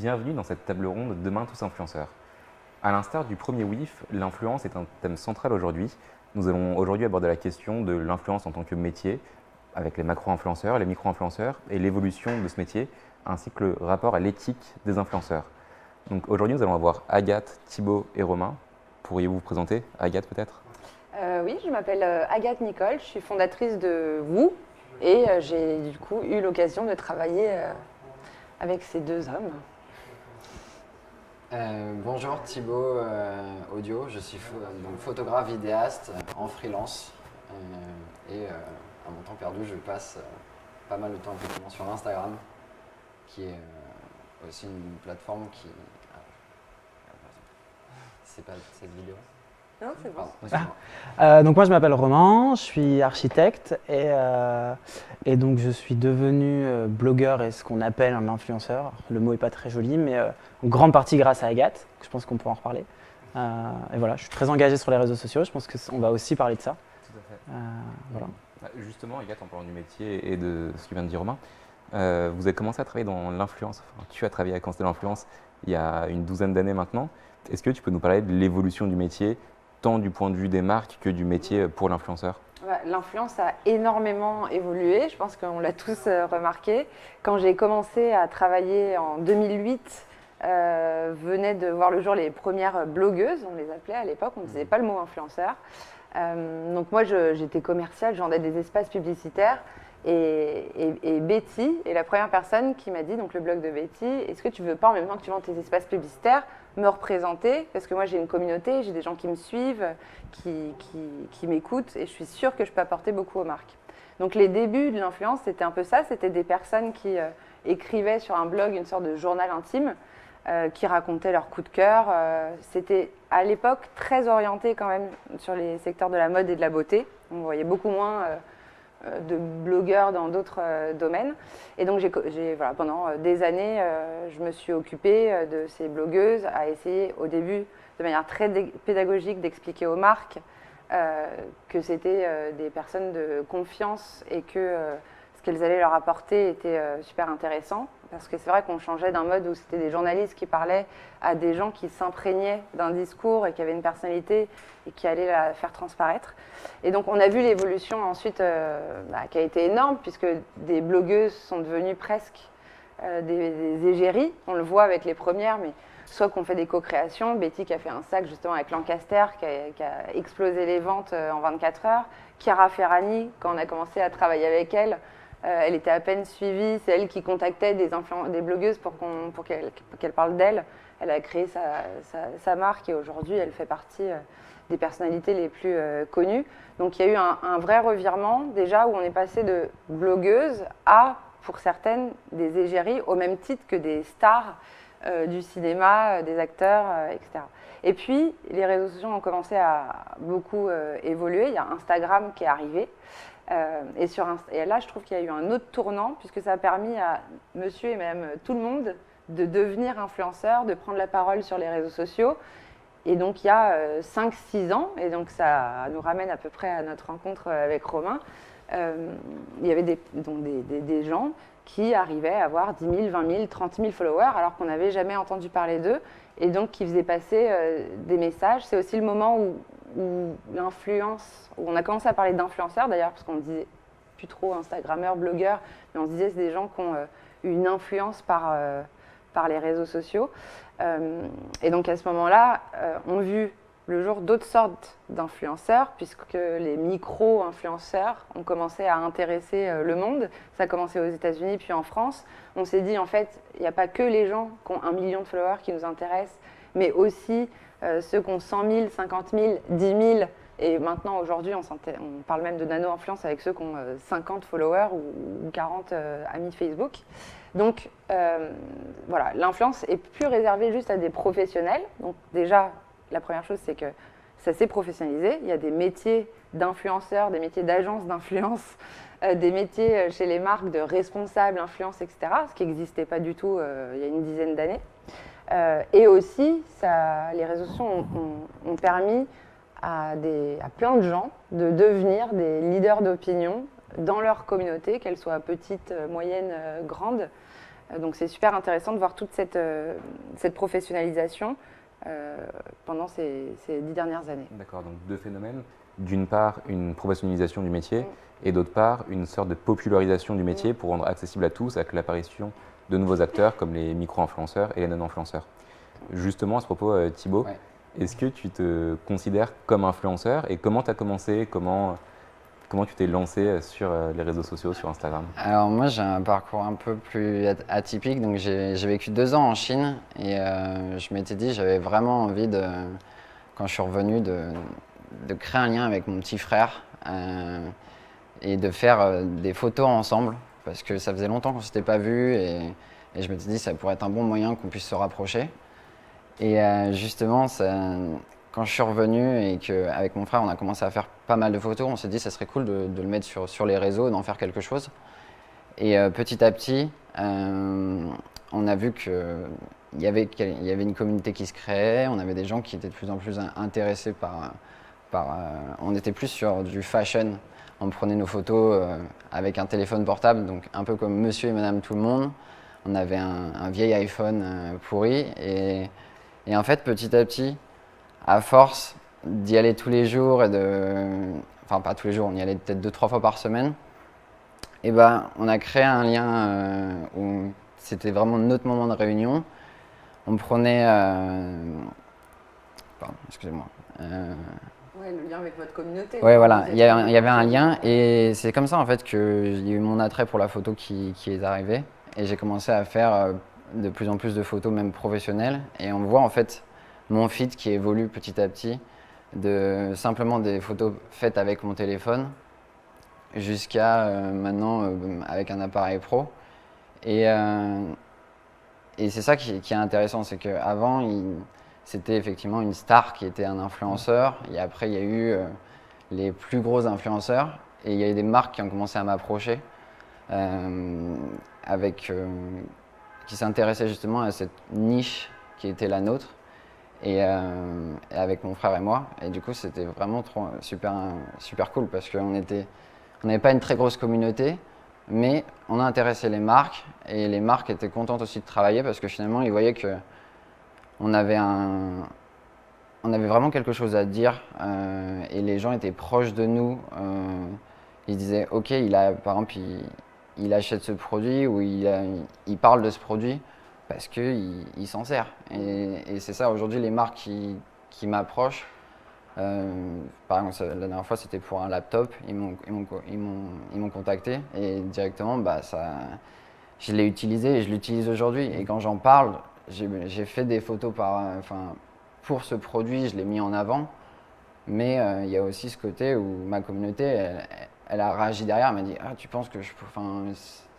Bienvenue dans cette table ronde Demain tous influenceurs. À l'instar du premier WIF, l'influence est un thème central aujourd'hui. Nous allons aujourd'hui aborder la question de l'influence en tant que métier, avec les macro-influenceurs, les micro-influenceurs et l'évolution de ce métier, ainsi que le rapport à l'éthique des influenceurs. Donc aujourd'hui, nous allons avoir Agathe, Thibaut et Romain. Pourriez-vous vous présenter? Agathe peut-être? Oui, je m'appelle Agathe Nicole, je suis fondatrice de WOO et j'ai du coup eu l'occasion de travailler avec ces deux hommes. Bonjour, Thibaut Audio, je suis donc photographe vidéaste en freelance et à mon temps perdu je passe pas mal de temps effectivement sur Instagram qui est aussi une plateforme qui... c'est pas cette vidéo? Non, c'est bon. Donc moi je m'appelle Romain, je suis architecte et donc je suis devenu blogueur et ce qu'on appelle un influenceur. Le mot est pas très joli mais en grande partie grâce à Agathe, je pense qu'on pourra en reparler. Et voilà, je suis très engagé sur les réseaux sociaux, je pense qu'on va aussi parler de ça. Tout à fait. Voilà. Justement, Agathe, en parlant du métier et de ce que vient de dire Romain, vous avez commencé à travailler dans l'influence, enfin, tu as travaillé à Constellation Influence il y a une douzaine d'années maintenant. Est-ce que tu peux nous parler de l'évolution du métier, tant du point de vue des marques que du métier pour l'influenceur? L'influence a énormément évolué, je pense qu'on l'a tous remarqué. Quand j'ai commencé à travailler en 2008, venaient de voir le jour les premières blogueuses, on les appelait à l'époque, on ne disait pas le mot influenceur. Donc moi j'étais commerciale, je vendais des espaces publicitaires et Betty est la première personne qui m'a dit, donc le blog de Betty, est-ce que tu veux pas en même temps que tu vends tes espaces publicitaires me représenter, parce que moi j'ai une communauté, j'ai des gens qui me suivent, qui m'écoutent et je suis sûre que je peux apporter beaucoup aux marques. Donc les débuts de l'influence c'était un peu ça, c'était des personnes qui écrivaient sur un blog une sorte de journal intime, qui racontaient leurs coups de cœur. C'était à l'époque très orienté quand même sur les secteurs de la mode et de la beauté, on voyait beaucoup moins de blogueurs dans d'autres domaines. Et donc voilà, pendant des années, je me suis occupée de ces blogueuses à essayer au début de manière très pédagogique d'expliquer aux marques que c'était des personnes de confiance et que ce qu'elles allaient leur apporter était super intéressant. Parce que c'est vrai qu'on changeait d'un mode où c'était des journalistes qui parlaient à des gens qui s'imprégnaient d'un discours et qui avaient une personnalité et qui allaient la faire transparaître. Et donc on a vu l'évolution ensuite qui a été énorme puisque des blogueuses sont devenues presque des égéries. On le voit avec les premières, mais soit qu'on fait des co-créations. Betty qui a fait un sac justement avec Lancaster qui a explosé les ventes en 24 heures. Chiara Ferragni, quand on a commencé à travailler avec elle, elle était à peine suivie, c'est elle qui contactait des blogueuses pour qu'elle parle d'elle. Elle a créé sa marque et aujourd'hui elle fait partie des personnalités les plus connues. Donc il y a eu un vrai revirement déjà où on est passé de blogueuse à, pour certaines, des égéries au même titre que des stars du cinéma, des acteurs, etc. Et puis les réseaux sociaux ont commencé à beaucoup évoluer, il y a Instagram qui est arrivé. Et là, je trouve qu'il y a eu un autre tournant, puisque ça a permis à monsieur et madame tout le monde de devenir influenceur, de prendre la parole sur les réseaux sociaux. Et donc, il y a 5-6 ans, et donc ça nous ramène à peu près à notre rencontre avec Romain, il y avait des gens qui arrivaient à avoir 10 000, 20 000, 30 000 followers, alors qu'on n'avait jamais entendu parler d'eux, et donc qui faisaient passer des messages. C'est aussi le moment où l'influence, où on a commencé à parler d'influenceurs d'ailleurs, parce qu'on ne disait plus trop Instagrammeurs, blogueurs, mais on se disait c'est des gens qui ont une influence par les réseaux sociaux. Et donc à ce moment-là, on a vu le jour d'autres sortes d'influenceurs, puisque les micro-influenceurs ont commencé à intéresser le monde. Ça a commencé aux États-Unis puis en France. On s'est dit en fait, il n'y a pas que les gens qui ont 1 million de followers qui nous intéressent, mais aussi ceux qui ont 100 000, 50 000, 10 000, et maintenant aujourd'hui on parle même de nano-influence avec ceux qui ont 50 followers ou 40 amis Facebook. Donc voilà, l'influence est plus réservée juste à des professionnels. Donc déjà, la première chose c'est que ça s'est professionnalisé. Il y a des métiers d'influenceurs, des métiers d'agence d'influence, des métiers chez les marques de responsables, influence, etc. Ce qui n'existait pas du tout il y a une dizaine d'années. Et aussi, les réseaux sociaux ont permis à plein de gens de devenir des leaders d'opinion dans leur communauté, qu'elle soit petite, moyenne, grande. Donc c'est super intéressant de voir toute cette professionnalisation pendant ces 10 dernières années. D'accord, donc deux phénomènes. D'une part, une professionnalisation du métier et d'autre part, une sorte de popularisation du métier pour rendre accessible à tous avec l'apparition de nouveaux acteurs comme les micro-influenceurs et les non-influenceurs. Justement, à ce propos, Thibaut, est-ce que tu te considères comme influenceur et comment tu as commencé, comment tu t'es lancé sur les réseaux sociaux, sur Instagram? Alors moi j'ai un parcours un peu plus atypique, donc j'ai vécu 2 ans en Chine et je m'étais dit j'avais vraiment envie quand je suis revenu de créer un lien avec mon petit frère et de faire des photos ensemble parce que ça faisait longtemps qu'on ne s'était pas vus et je m'étais dit ça pourrait être un bon moyen qu'on puisse se rapprocher. Et justement, quand je suis revenu et qu'avec mon frère on a commencé à faire pas mal de photos, on s'est dit ça serait cool de le mettre sur les réseaux, d'en faire quelque chose. Et petit à petit, on a vu qu'il y avait une communauté qui se créait, on avait des gens qui étaient de plus en plus intéressés on était plus sur du fashion. On prenait nos photos avec un téléphone portable, donc un peu comme monsieur et madame tout le monde. On avait un vieil iPhone pourri et en fait petit à petit, à force d'y aller tous les jours enfin pas tous les jours, on y allait peut-être 2-3 fois par semaine, et on a créé un lien où c'était vraiment notre moment de réunion. On prenait... Pardon, excusez-moi. Ouais, le lien avec votre communauté. Ouais, voilà, il y avait un lien et c'est comme ça en fait que j'ai eu mon attrait pour la photo qui est arrivé et j'ai commencé à faire de plus en plus de photos même professionnelles et on voit en fait mon feed qui évolue petit à petit de simplement des photos faites avec mon téléphone jusqu'à maintenant avec un appareil pro et c'est ça qui est intéressant, c'est qu'avant c'était effectivement une star qui était un influenceur et après il y a eu les plus gros influenceurs et il y a eu des marques qui ont commencé à m'approcher qui s'intéressaient justement à cette niche qui était la nôtre et avec mon frère et moi et du coup c'était vraiment super cool parce qu'on n'avait pas une très grosse communauté mais on a intéressé les marques et les marques étaient contentes aussi de travailler parce que finalement ils voyaient que on avait vraiment quelque chose à dire et les gens étaient proches de nous. Ils disaient ok, par exemple il achète ce produit ou il parle de ce produit parce qu'il s'en sert. Et c'est ça aujourd'hui les marques qui m'approchent. Par exemple la dernière fois c'était pour un laptop, ils m'ont contacté et directement je l'ai utilisé et je l'utilise aujourd'hui. Et quand j'en parle, j'ai fait des photos pour ce produit, je l'ai mis en avant, mais il y a aussi ce côté où ma communauté, elle a réagi derrière, elle m'a dit « Ah, tu penses que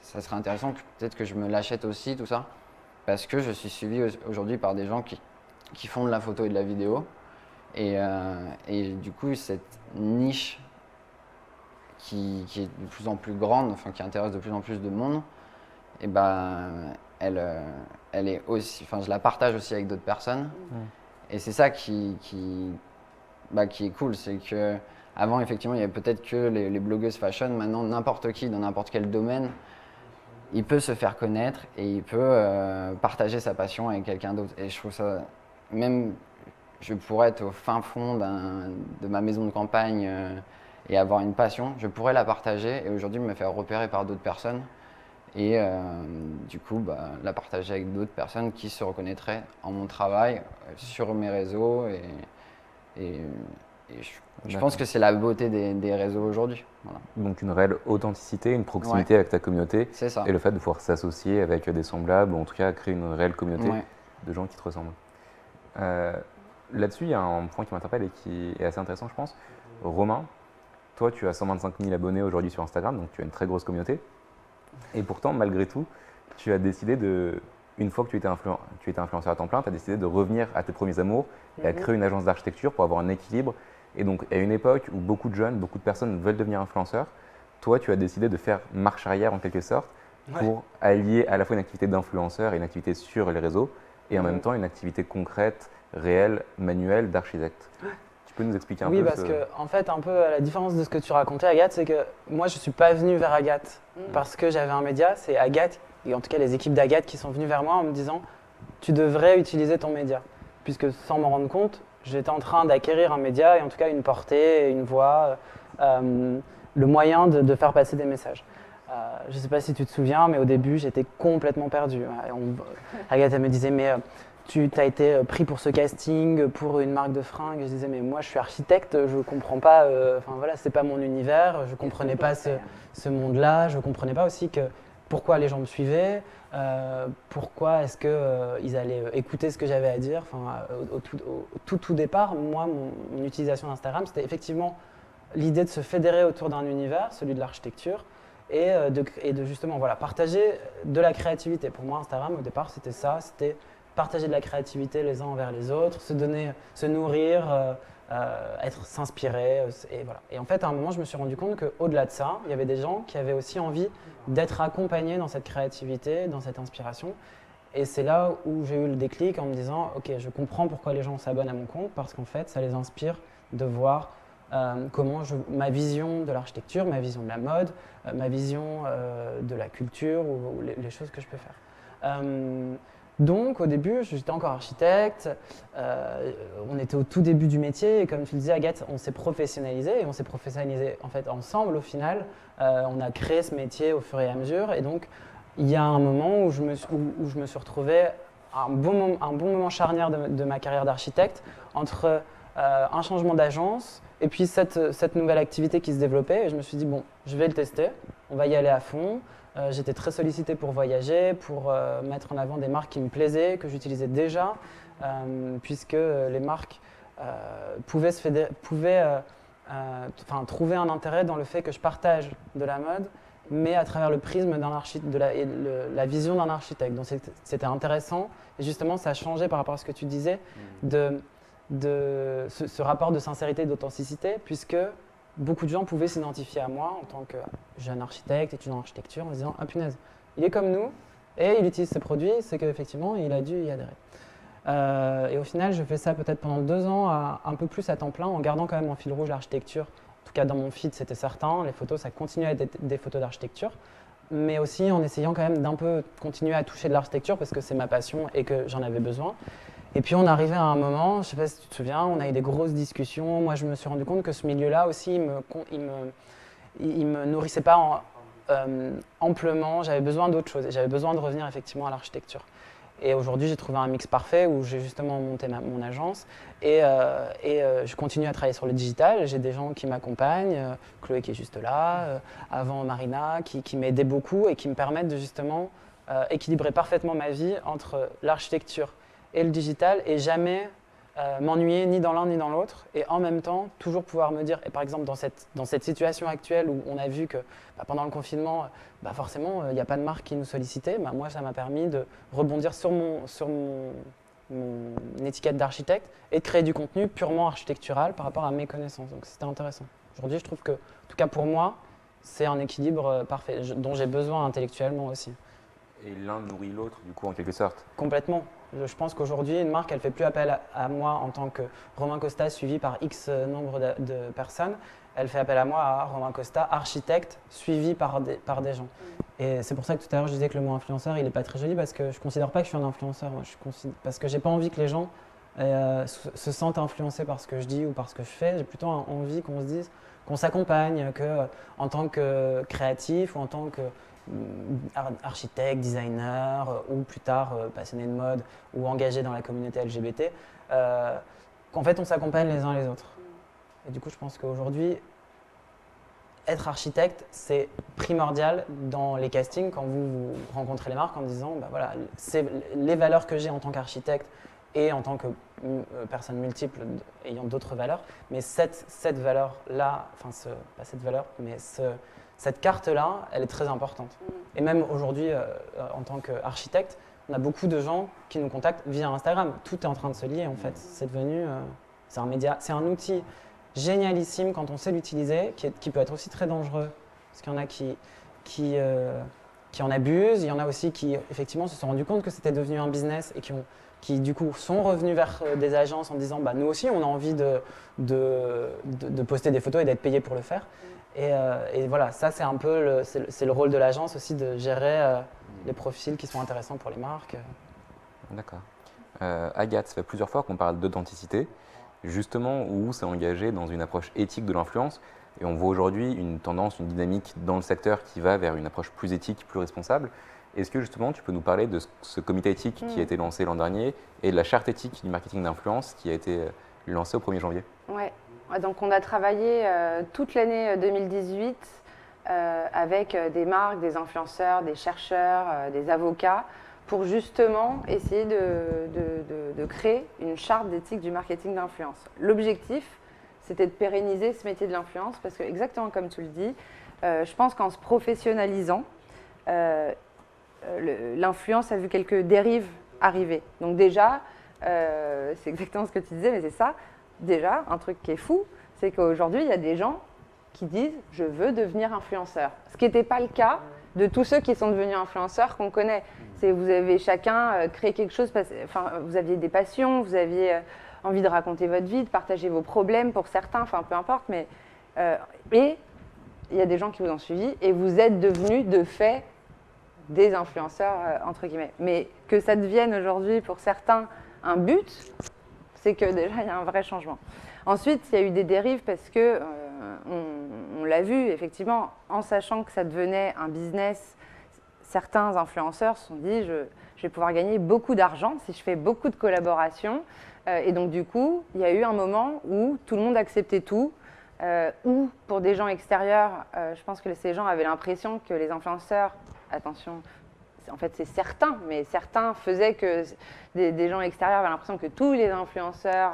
ça serait intéressant peut-être que je me l'achète aussi, tout ça ?» Parce que je suis suivi aujourd'hui par des gens qui font de la photo et de la vidéo. Et du coup, cette niche qui est de plus en plus grande, qui intéresse de plus en plus de monde, et elle est aussi, je la partage aussi avec d'autres personnes. Et c'est ça qui est cool, c'est que avant effectivement il y avait peut-être que les blogueuses fashion, maintenant n'importe qui dans n'importe quel domaine, il peut se faire connaître et il peut partager sa passion avec quelqu'un d'autre. Et je trouve ça, même je pourrais être au fin fond de ma maison de campagne et avoir une passion, je pourrais la partager et aujourd'hui me faire repérer par d'autres personnes. Et du coup, la partager avec d'autres personnes qui se reconnaîtraient en mon travail, sur mes réseaux. Et je pense que c'est la beauté des réseaux aujourd'hui. Voilà. Donc une réelle authenticité, une proximité avec ta communauté. C'est ça. Et le fait de pouvoir s'associer avec des semblables, ou en tout cas créer une réelle communauté de gens qui te ressemblent. Là-dessus, il y a un point qui m'interpelle et qui est assez intéressant, je pense. Romain, toi, tu as 125 000 abonnés aujourd'hui sur Instagram, donc tu as une très grosse communauté. Et pourtant, malgré tout, tu as décidé une fois que tu étais influenceur à temps plein, tu as décidé de revenir à tes premiers amours et à créer une agence d'architecture pour avoir un équilibre. Et donc, à une époque où beaucoup de jeunes, beaucoup de personnes veulent devenir influenceurs, toi, tu as décidé de faire marche arrière en quelque sorte pour allier à la fois une activité d'influenceur et une activité sur les réseaux et en même temps une activité concrète, réelle, manuelle d'architecte. Tu peux nous expliquer un peu? Oui, parce que en fait, un peu à la différence de ce que tu racontais, Agathe, c'est que moi, je ne suis pas venue vers Agathe parce que j'avais un média. C'est Agathe et en tout cas les équipes d'Agathe qui sont venues vers moi en me disant tu devrais utiliser ton média. Puisque sans m'en rendre compte, j'étais en train d'acquérir un média et en tout cas une portée, une voix, le moyen de faire passer des messages. Je ne sais pas si tu te souviens, mais au début j'étais complètement perdu. Agathe elle me disait mais tu as été pris pour ce casting, pour une marque de fringues. Je disais mais moi je suis architecte, je ne comprends pas, enfin voilà, c'est pas mon univers, je ne comprenais pas ce monde-là, je ne comprenais pas aussi pourquoi les gens me suivaient, pourquoi est-ce qu'ils allaient écouter ce que j'avais à dire. Enfin, au tout départ, moi, mon utilisation d'Instagram, c'était effectivement l'idée de se fédérer autour d'un univers, celui de l'architecture, et de justement voilà, partager de la créativité. Pour moi, Instagram, au départ, c'était ça, c'était partager de la créativité les uns envers les autres, se donner, se nourrir, s'inspirer, et voilà. Et en fait, à un moment, je me suis rendu compte qu'au-delà de ça, il y avait des gens qui avaient aussi envie d'être accompagnés dans cette créativité, dans cette inspiration. Et c'est là où j'ai eu le déclic en me disant, ok, je comprends pourquoi les gens s'abonnent à mon compte, parce qu'en fait, ça les inspire de voir comment ma vision de l'architecture, ma vision de la mode, ma vision de la culture ou les choses que je peux faire. Donc au début, j'étais encore architecte, on était au tout début du métier et comme tu le disais Agathe, on s'est professionnalisé et on s'est professionnalisé en fait ensemble au final. On a créé ce métier au fur et à mesure et donc il y a un moment où je me suis retrouvé un bon moment charnière de ma carrière d'architecte entre un changement d'agence et puis cette nouvelle activité qui se développait et je me suis dit bon, je vais le tester, on va y aller à fond. J'étais très sollicité pour voyager, pour mettre en avant des marques qui me plaisaient, que j'utilisais déjà, puisque les marques pouvaient trouver un intérêt dans le fait que je partage de la mode, mais à travers le prisme la vision d'un architecte. Donc c'était intéressant, et justement ça a changé par rapport à ce que tu disais, de ce rapport de sincérité et d'authenticité, puisque beaucoup de gens pouvaient s'identifier à moi en tant que jeune architecte, étudiant en architecture, en se disant « Ah punaise, il est comme nous et il utilise ses produits, c'est qu'effectivement, il a dû y adhérer. » Et au final, je fais ça peut-être pendant 2 ans, un peu plus à temps plein, en gardant quand même en fil rouge l'architecture. En tout cas, dans mon feed, c'était certain. Les photos, ça continuait à être des photos d'architecture, mais aussi en essayant quand même d'un peu continuer à toucher de l'architecture parce que c'est ma passion et que j'en avais besoin. Et puis on arrivait à un moment, je ne sais pas si tu te souviens, on a eu des grosses discussions. Moi, je me suis rendu compte que ce milieu-là aussi, il me nourrissait pas amplement. J'avais besoin d'autre chose. J'avais besoin de revenir effectivement à l'architecture. Et aujourd'hui, j'ai trouvé un mix parfait où j'ai justement monté mon agence et je continue à travailler sur le digital. J'ai des gens qui m'accompagnent, Chloé qui est juste là, avant Marina, qui m'aidaient beaucoup et qui me permettent de justement équilibrer parfaitement ma vie entre l'architecture et le digital et jamais m'ennuyer ni dans l'un ni dans l'autre et en même temps toujours pouvoir me dire, et par exemple dans cette situation actuelle où on a vu que pendant le confinement, forcément il n'y a pas de marque qui nous sollicitait, moi ça m'a permis de rebondir sur mon étiquette d'architecte et de créer du contenu purement architectural par rapport à mes connaissances, donc c'était intéressant. Aujourd'hui je trouve que, en tout cas pour moi, c'est un équilibre parfait dont j'ai besoin intellectuellement aussi. Et l'un nourrit l'autre, du coup, en quelque sorte. Complètement. Je pense qu'aujourd'hui, une marque, elle ne fait plus appel à moi en tant que Romain Costa suivi par X nombre de personnes. Elle fait appel à moi, à Romain Costa, architecte suivi par des gens. Et c'est pour ça que tout à l'heure, je disais que le mot influenceur, il n'est pas très joli parce que je ne considère pas que je suis un influenceur. Moi, parce que je n'ai pas envie que les gens se sentent influencés par ce que je dis ou par ce que je fais. J'ai plutôt envie qu'on se dise, qu'on s'accompagne, qu'en tant que créatif ou en tant que architecte, designer ou plus tard passionné de mode ou engagé dans la communauté LGBT, qu'en fait on s'accompagne les uns les autres. Et du coup je pense qu'aujourd'hui, être architecte c'est primordial dans les castings quand vous rencontrez les marques en disant voilà, c'est les valeurs que j'ai en tant qu'architecte et en tant que personne multiple ayant d'autres valeurs, mais cette valeur-là, enfin pas cette valeur, mais cette carte-là, elle est très importante. Et même aujourd'hui, en tant qu'architecte, on a beaucoup de gens qui nous contactent via Instagram. Tout est en train de se lier en fait. C'est devenu, c'est un média, c'est un outil génialissime quand on sait l'utiliser, qui peut être aussi très dangereux. Parce qu'il y en a qui en abusent, il y en a aussi qui effectivement se sont rendus compte que c'était devenu un business et qui du coup sont revenus vers des agences en disant nous aussi on a envie de poster des photos et d'être payé pour le faire. Et voilà, ça c'est un peu le rôle de l'agence aussi de gérer les profils qui sont intéressants pour les marques. D'accord. Agathe, ça fait plusieurs fois qu'on parle d'authenticité, justement où c'est engagé dans une approche éthique de l'influence. Et on voit aujourd'hui une tendance, une dynamique dans le secteur qui va vers une approche plus éthique, plus responsable. Est-ce que justement tu peux nous parler de ce comité éthique qui a été lancé l'an dernier et de la charte éthique du marketing d'influence qui a été lancée au 1er janvier? Ouais. Donc on a travaillé toute l'année 2018 avec des marques, des influenceurs, des chercheurs, des avocats pour justement essayer de créer une charte d'éthique du marketing d'influence. L'objectif, c'était de pérenniser ce métier de l'influence parce que, exactement comme tu le dis, je pense qu'en se professionnalisant, l'influence a vu quelques dérives arriver. Donc déjà, c'est exactement ce que tu disais, mais c'est ça. Déjà, un truc qui est fou, c'est qu'aujourd'hui, il y a des gens qui disent « je veux devenir influenceur ». Ce qui n'était pas le cas de tous ceux qui sont devenus influenceurs qu'on connaît. Vous avez chacun créé quelque chose, vous aviez des passions, vous aviez envie de raconter votre vie, de partager vos problèmes pour certains, enfin peu importe, mais et il y a des gens qui vous ont suivi et vous êtes devenus de fait des influenceurs entre guillemets. Mais que ça devienne aujourd'hui pour certains un but, c'est que déjà il y a un vrai changement. Ensuite, il y a eu des dérives parce que on l'a vu effectivement, en sachant que ça devenait un business, certains influenceurs se sont dit je vais pouvoir gagner beaucoup d'argent si je fais beaucoup de collaborations. Et donc du coup, il y a eu un moment où tout le monde acceptait tout, ou pour des gens extérieurs, je pense que ces gens avaient l'impression que les influenceurs, attention, en fait c'est certains, mais certains faisaient que des gens extérieurs avaient l'impression que tous les influenceurs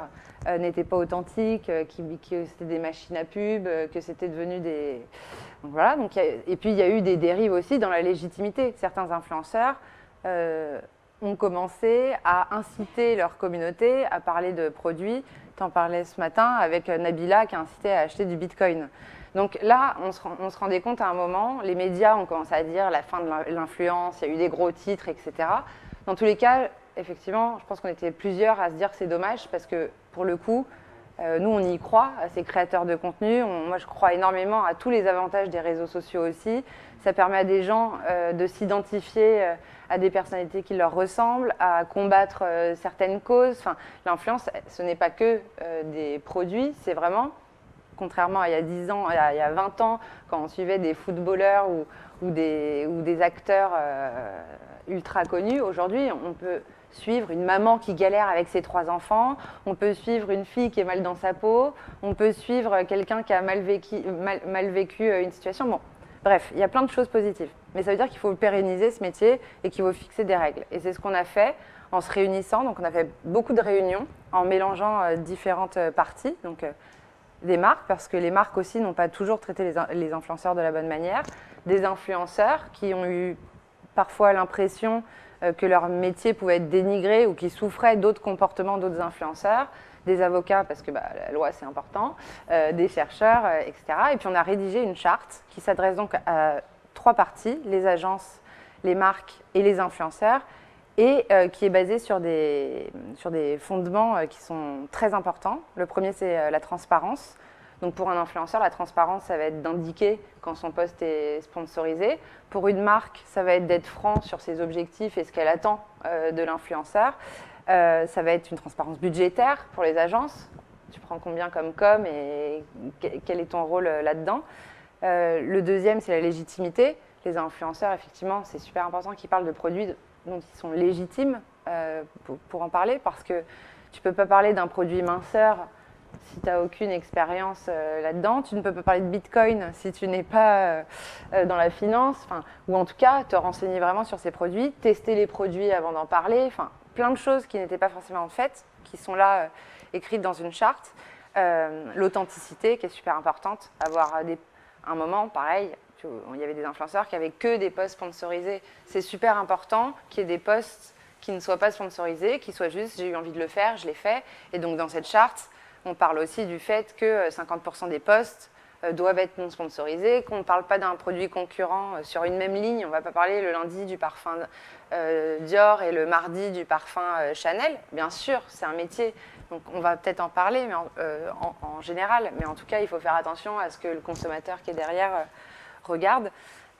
n'étaient pas authentiques, que c'était des machines à pub, que c'était devenu des... Donc voilà, et puis il y a eu des dérives aussi dans la légitimité. Certains influenceurs ont commencé à inciter leur communauté à parler de produits. Tu en parlais ce matin avec Nabila qui a incité à acheter du Bitcoin. Donc là, on se rendait compte à un moment, les médias ont commencé à dire la fin de l'influence, il y a eu des gros titres, etc. Dans tous les cas, effectivement, je pense qu'on était plusieurs à se dire que c'est dommage parce que pour le coup, nous on y croit, à ces créateurs de contenu. Moi je crois énormément à tous les avantages des réseaux sociaux aussi. Ça permet à des gens de s'identifier à des personnalités qui leur ressemblent, à combattre certaines causes. Enfin, l'influence, ce n'est pas que des produits, c'est vraiment... Contrairement à il y a 10 ans, il y a 20 ans, quand on suivait des footballeurs ou des acteurs ultra connus, aujourd'hui, on peut suivre une maman qui galère avec ses 3 enfants, on peut suivre une fille qui est mal dans sa peau, on peut suivre quelqu'un qui a mal vécu une situation. Bon, bref, il y a plein de choses positives. Mais ça veut dire qu'il faut pérenniser ce métier et qu'il faut fixer des règles. Et c'est ce qu'on a fait en se réunissant. Donc on a fait beaucoup de réunions en mélangeant différentes parties. Donc, des marques, parce que les marques aussi n'ont pas toujours traité les influenceurs de la bonne manière, des influenceurs qui ont eu parfois l'impression que leur métier pouvait être dénigré ou qui souffraient d'autres comportements d'autres influenceurs, des avocats, parce que la loi c'est important, des chercheurs, etc. Et puis on a rédigé une charte qui s'adresse donc à 3 parties, les agences, les marques et les influenceurs, et qui est basée sur des fondements qui sont très importants. Le premier, c'est la transparence. Donc pour un influenceur, la transparence, ça va être d'indiquer quand son post est sponsorisé. Pour une marque, ça va être d'être franc sur ses objectifs et ce qu'elle attend de l'influenceur. Ça va être une transparence budgétaire pour les agences. Tu prends combien comme com et quel est ton rôle là-dedans. Le deuxième, c'est la légitimité. Les influenceurs, effectivement, c'est super important qu'ils parlent de produits dont ils sont légitimes pour en parler, parce que tu ne peux pas parler d'un produit minceur si tu n'as aucune expérience là-dedans. Tu ne peux pas parler de Bitcoin si tu n'es pas dans la finance, ou en tout cas te renseigner vraiment sur ces produits, tester les produits avant d'en parler, plein de choses qui n'étaient pas forcément faites, qui sont là écrites dans une charte. L'authenticité qui est super importante, avoir un moment pareil. Il y avait des influenceurs qui avaient que des posts sponsorisés. C'est super important qu'il y ait des posts qui ne soient pas sponsorisés, qui soient juste j'ai eu envie de le faire, je l'ai fait. Et donc dans cette charte, on parle aussi du fait que 50% des posts doivent être non sponsorisés, qu'on ne parle pas d'un produit concurrent sur une même ligne. On ne va pas parler le lundi du parfum Dior et le mardi du parfum Chanel. Bien sûr, c'est un métier. Donc on va peut-être en parler mais en général. Mais en tout cas, il faut faire attention à ce que le consommateur qui est derrière regarde.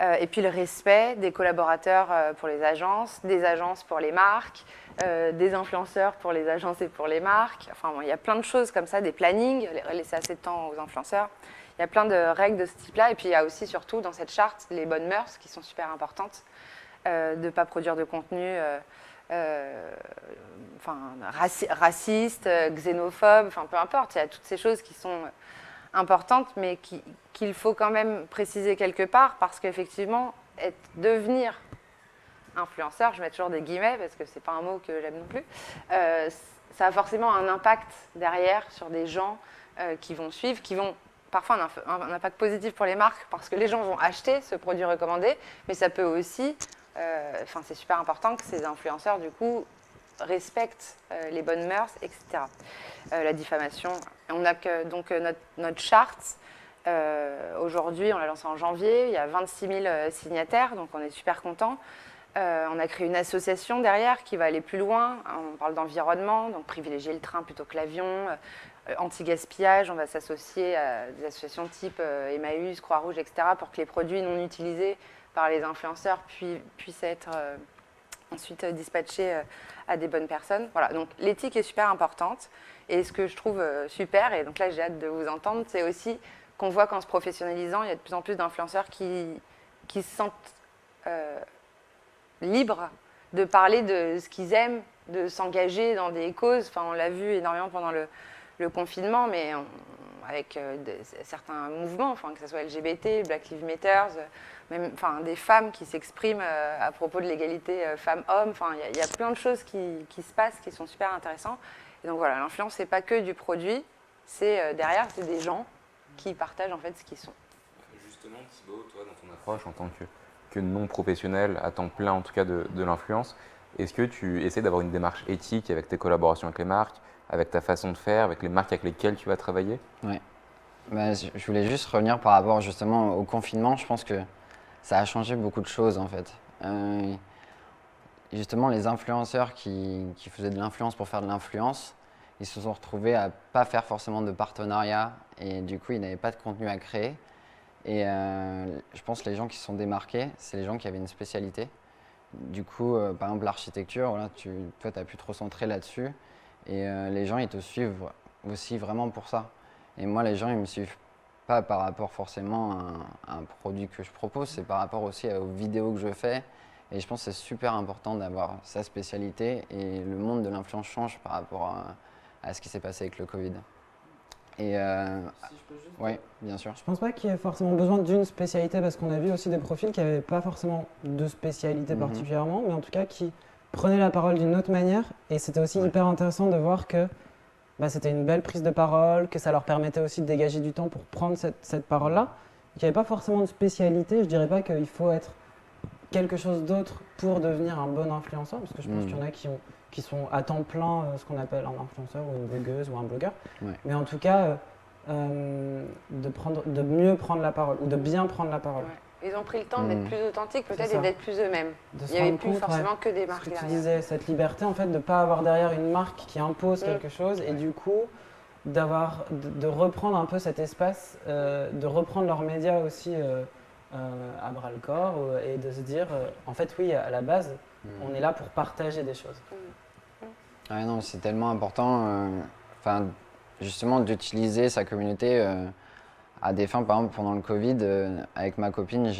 Et puis le respect des collaborateurs pour les agences, des agences pour les marques, des influenceurs pour les agences et pour les marques. Enfin, bon, il y a plein de choses comme ça, des plannings, laisser assez de temps aux influenceurs. Il y a plein de règles de ce type-là. Et puis il y a aussi surtout dans cette charte les bonnes mœurs qui sont super importantes. De ne pas produire de contenu raciste, xénophobe, enfin peu importe. Il y a toutes ces choses qui sont importantes, mais qu'il faut quand même préciser quelque part parce qu'effectivement, devenir influenceur, je mets toujours des guillemets parce que c'est pas un mot que j'aime non plus, ça a forcément un impact derrière sur des gens qui vont suivre, qui vont parfois un impact positif pour les marques parce que les gens vont acheter ce produit recommandé, mais ça peut aussi, c'est super important que ces influenceurs du coup respectent les bonnes mœurs, etc. La diffamation. On a donc notre charte. Aujourd'hui, on l'a lancée en janvier. Il y a 26 000 signataires, donc on est super contents. On a créé une association derrière qui va aller plus loin. On parle d'environnement, donc privilégier le train plutôt que l'avion. Anti-gaspillage, on va s'associer à des associations type Emmaüs, Croix-Rouge, etc. pour que les produits non utilisés par les influenceurs puissent être ensuite dispatchés à des bonnes personnes. Voilà, donc l'éthique est super importante. Et ce que je trouve super, et donc là j'ai hâte de vous entendre, c'est aussi qu'on voit qu'en se professionnalisant, il y a de plus en plus d'influenceurs qui se sentent libres de parler de ce qu'ils aiment, de s'engager dans des causes. Enfin, on l'a vu énormément pendant le confinement, mais avec certains mouvements, enfin, que ce soit LGBT, Black Lives Matter, même des femmes qui s'expriment à propos de l'égalité femmes-hommes. Enfin, il y a plein de choses qui se passent qui sont super intéressantes. Et donc voilà, l'influence, c'est pas que du produit, c'est derrière, c'est des gens qui partagent en fait ce qu'ils sont. Justement, Thibaut, toi, dans ton approche en tant que non professionnel, à temps plein en tout cas de l'influence, est-ce que tu essaies d'avoir une démarche éthique avec tes collaborations avec les marques, avec ta façon de faire, avec les marques avec lesquelles tu vas travailler? Ouais. Je voulais juste revenir par rapport justement au confinement. Je pense que ça a changé beaucoup de choses en fait. Justement, les influenceurs qui faisaient de l'influence pour faire de l'influence, ils se sont retrouvés à pas faire forcément de partenariat et du coup, ils n'avaient pas de contenu à créer. Et je pense que les gens qui se sont démarqués, c'est les gens qui avaient une spécialité. Du coup, par exemple, l'architecture, voilà, toi, tu as pu te recentrer là-dessus. Et les gens, ils te suivent aussi vraiment pour ça. Et moi, les gens, ils me suivent pas par rapport forcément à un produit que je propose, c'est par rapport aussi aux vidéos que je fais. Et je pense que c'est super important d'avoir sa spécialité. Et le monde de l'influence change par rapport à ce qui s'est passé avec le Covid. Et Si je peux juste... oui, bien sûr. Je pense pas qu'il y ait forcément besoin d'une spécialité parce qu'on a vu aussi des profils qui n'avaient pas forcément de spécialité particulièrement, mais en tout cas qui prenaient la parole d'une autre manière. Et c'était aussi hyper intéressant de voir que c'était une belle prise de parole, que ça leur permettait aussi de dégager du temps pour prendre cette parole-là. Il n'y avait pas forcément de spécialité. Je dirais pas qu'il faut être quelque chose d'autre pour devenir un bon influenceur, parce que je pense qu'il y en a qui sont à temps plein ce qu'on appelle un influenceur ou une blogueuse ou un blogueur. Ouais. Mais en tout cas, de mieux prendre la parole ou de bien prendre la parole. Ouais. Ils ont pris le temps d'être plus authentiques peut-être et d'être plus eux-mêmes. Il n'y avait plus forcément que des marques derrière. Tu disais, cette liberté en fait de ne pas avoir derrière une marque qui impose quelque chose et du coup de reprendre un peu cet espace, de reprendre leurs médias aussi à bras le corps et de se dire en fait oui, à la base on est là pour partager des choses. Ouais, non, c'est tellement important justement d'utiliser sa communauté à des fins. Par exemple, pendant le Covid, avec ma copine,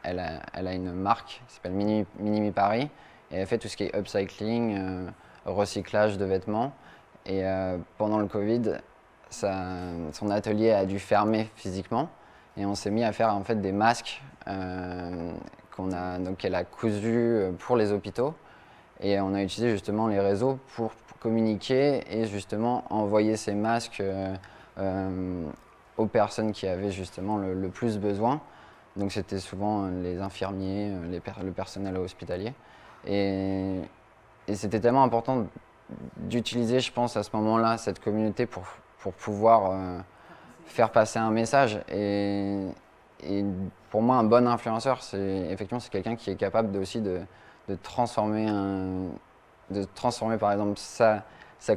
elle a une marque qui s'appelle Minimi Paris et elle fait tout ce qui est upcycling, recyclage de vêtements. Et pendant le Covid, son atelier a dû fermer physiquement et on s'est mis à faire en fait des masques qu'elle a cousus pour les hôpitaux. Et on a utilisé justement les réseaux pour communiquer et justement envoyer ces masques aux personnes qui avaient justement le plus besoin. Donc c'était souvent les infirmiers, le personnel hospitalier. Et c'était tellement important d'utiliser, je pense, à ce moment-là, cette communauté pour pouvoir faire passer un message. Et pour moi, un bon influenceur, c'est quelqu'un qui est capable aussi de transformer par exemple sa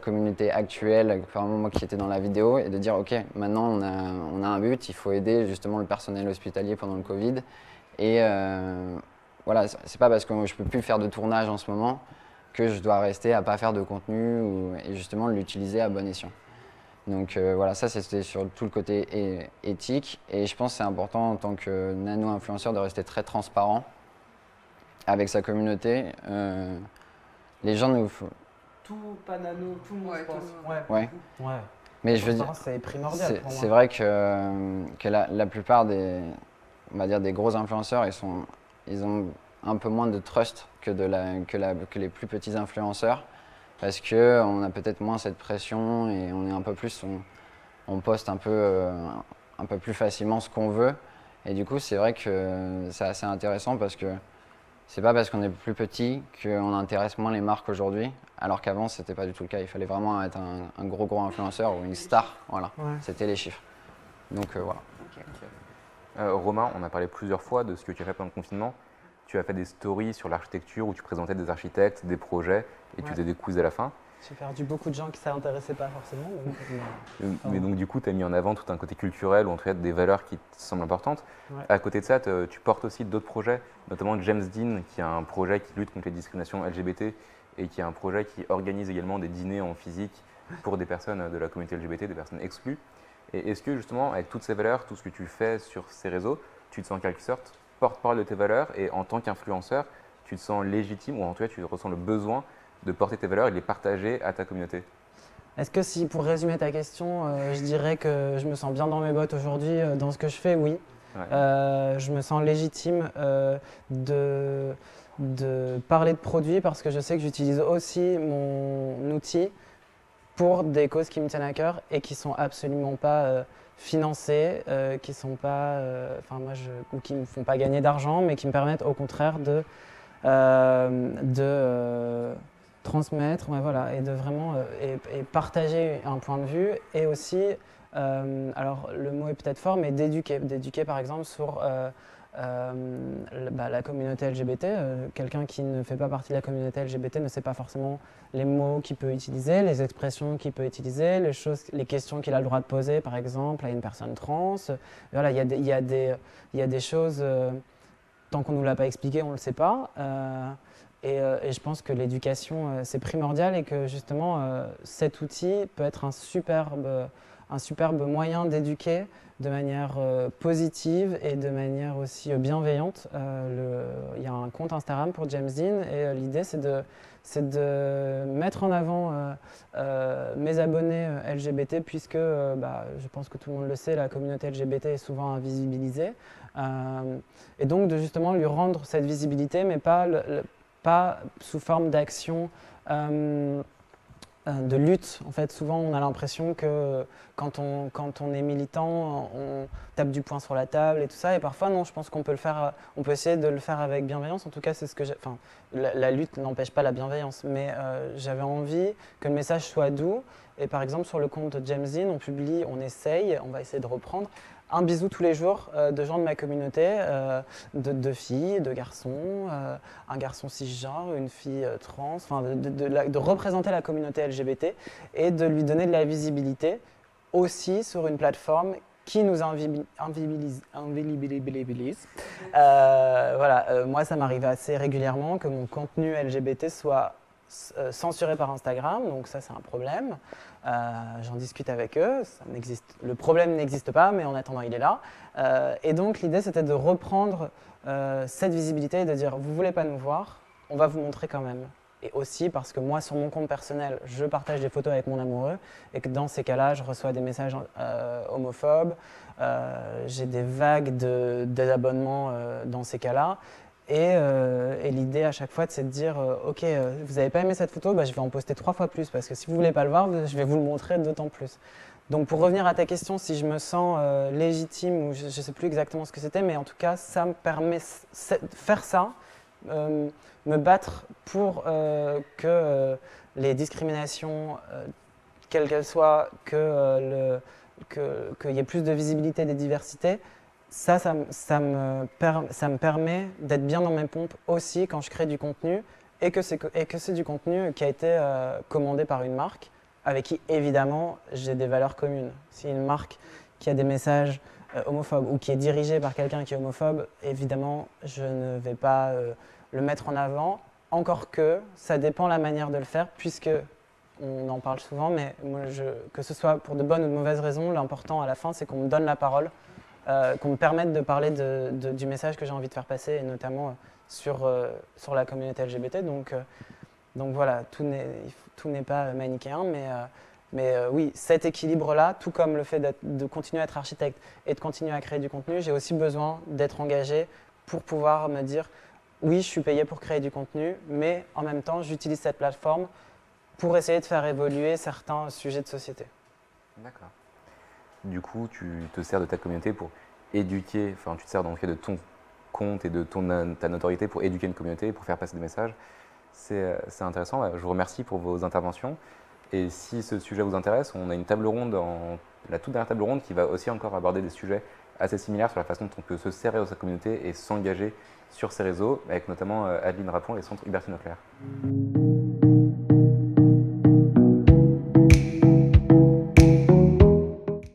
communauté actuelle, par exemple moi qui étais dans la vidéo, et de dire ok, maintenant on a un but, il faut aider justement le personnel hospitalier pendant le Covid Et voilà, c'est pas parce que je peux plus faire de tournage en ce moment que je dois rester à pas faire de contenu et justement l'utiliser à bon escient. Donc voilà, ça c'était sur tout le côté éthique et je pense que c'est important en tant que nano-influenceur de rester très transparent avec sa communauté. Les gens nous... Tout, pas nano, tout le monde, je pense. Ouais. Ouais. Mais je veux dire, c'est primordial pour moi. c'est vrai que la plupart des, on va dire, des gros influenceurs, ils ont un peu moins de trust que les plus petits influenceurs parce qu'on a peut-être moins cette pression et on est un peu plus, on poste un peu plus facilement ce qu'on veut. Et du coup, c'est vrai que c'est assez intéressant parce que c'est pas parce qu'on est plus petit qu'on intéresse moins les marques aujourd'hui, alors qu'avant c'était pas du tout le cas. Il fallait vraiment être un gros influenceur ou une star, voilà. Ouais. C'était les chiffres. Donc voilà. Romain, on a parlé plusieurs fois de ce que tu as fait pendant le confinement. Tu as fait des stories sur l'architecture où tu présentais des architectes, des projets et tu faisais des quiz à la fin. J'ai perdu beaucoup de gens qui ne s'intéressaient pas forcément. Mais donc du coup, tu as mis en avant tout un côté culturel ou en tout cas des valeurs qui te semblent importantes. Ouais. À côté de ça, tu portes aussi d'autres projets, notamment James Dean, qui a un projet qui lutte contre les discriminations LGBT et qui a un projet qui organise également des dîners en physique pour des personnes de la communauté LGBT, des personnes exclues. Et est-ce que justement, avec toutes ces valeurs, tout ce que tu fais sur ces réseaux, tu te sens en quelque sorte porte-parole de tes valeurs et en tant qu'influenceur, tu te sens légitime ou en tout cas tu ressens le besoin de porter tes valeurs et de les partager à ta communauté? Est-ce que si, pour résumer ta question, je dirais que je me sens bien dans mes bottes aujourd'hui dans ce que je fais, oui. Ouais. Je me sens légitime de parler de produits parce que je sais que j'utilise aussi mon outil pour des causes qui me tiennent à cœur et qui sont absolument pas financées, qui sont pas, ou qui me font pas gagner d'argent, mais qui me permettent au contraire de transmettre, voilà, et de vraiment et partager un point de vue et aussi, alors le mot est peut-être fort, mais d'éduquer par exemple sur la communauté LGBT. Quelqu'un qui ne fait pas partie de la communauté LGBT ne sait pas forcément les mots qu'il peut utiliser, les expressions qu'il peut utiliser, les questions qu'il a le droit de poser par exemple à une personne trans. Voilà, il y a des choses, tant qu'on ne nous l'a pas expliqué, on ne le sait pas. Et je pense que l'éducation, c'est primordial et que justement, cet outil peut être un superbe moyen d'éduquer de manière positive et de manière aussi bienveillante. Il y a un compte Instagram pour James Dean et l'idée, c'est de mettre en avant mes abonnés LGBT puisque, je pense que tout le monde le sait, la communauté LGBT est souvent invisibilisée. Et donc, de justement lui rendre cette visibilité, mais pas sous forme d'action de lutte. En fait, souvent, on a l'impression que quand on est militant, on tape du poing sur la table et tout ça. Et parfois, non, je pense qu'on peut le faire. On peut essayer de le faire avec bienveillance. En tout cas, c'est ce que j'ai. Enfin, la lutte n'empêche pas la bienveillance, mais j'avais envie que le message soit doux. Et par exemple, sur le compte de James Dean, on va essayer de reprendre un bisou tous les jours de gens de ma communauté, de filles, de garçons, un garçon cisgenre, une fille trans, de représenter la communauté LGBT et de lui donner de la visibilité aussi sur une plateforme qui nous invisibilise. Moi, ça m'arrive assez régulièrement que mon contenu LGBT soit censuré par Instagram, donc ça c'est un problème. J'en discute avec eux, le problème n'existe pas, mais en attendant il est là. Et donc l'idée c'était de reprendre cette visibilité et de dire vous voulez pas nous voir, on va vous montrer quand même. Et aussi parce que moi sur mon compte personnel, je partage des photos avec mon amoureux et que dans ces cas-là, je reçois des messages homophobes, j'ai des vagues de désabonnements dans ces cas-là. Et l'idée à chaque fois, c'est de dire ok, vous n'avez pas aimé cette photo, je vais en poster 3 fois plus parce que si vous ne voulez pas le voir, je vais vous le montrer d'autant plus. Donc pour revenir à ta question, si je me sens légitime, ou je ne sais plus exactement ce que c'était, mais en tout cas, ça me permet de faire ça, me battre pour que les discriminations, quelles qu'elles soient, qu'il y ait plus de visibilité des diversités, ça me permet d'être bien dans mes pompes aussi quand je crée du contenu et que c'est du contenu qui a été commandé par une marque avec qui évidemment j'ai des valeurs communes. Si une marque qui a des messages homophobe ou qui est dirigé par quelqu'un qui est homophobe, évidemment, je ne vais pas le mettre en avant. Encore que ça dépend la manière de le faire, puisque on en parle souvent, mais moi, que ce soit pour de bonnes ou de mauvaises raisons, l'important à la fin, c'est qu'on me donne la parole, qu'on me permette de parler du message que j'ai envie de faire passer, et notamment sur la communauté LGBT. Donc voilà, tout n'est pas manichéen, mais oui, cet équilibre-là, tout comme le fait de continuer à être architecte et de continuer à créer du contenu, j'ai aussi besoin d'être engagé pour pouvoir me dire oui, je suis payé pour créer du contenu, mais en même temps, j'utilise cette plateforme pour essayer de faire évoluer certains sujets de société. D'accord. Du coup, tu te sers de ta communauté pour éduquer, enfin tu te sers donc de ton compte et de ta notoriété pour éduquer une communauté, pour faire passer des messages. C'est intéressant, je vous remercie pour vos interventions. Et si ce sujet vous intéresse, on a une table ronde, la toute dernière table ronde qui va aussi encore aborder des sujets assez similaires sur la façon dont on peut se serrer de sa communauté et s'engager sur ces réseaux, avec notamment Adeline Rapon et le centre Hubertine Auclair.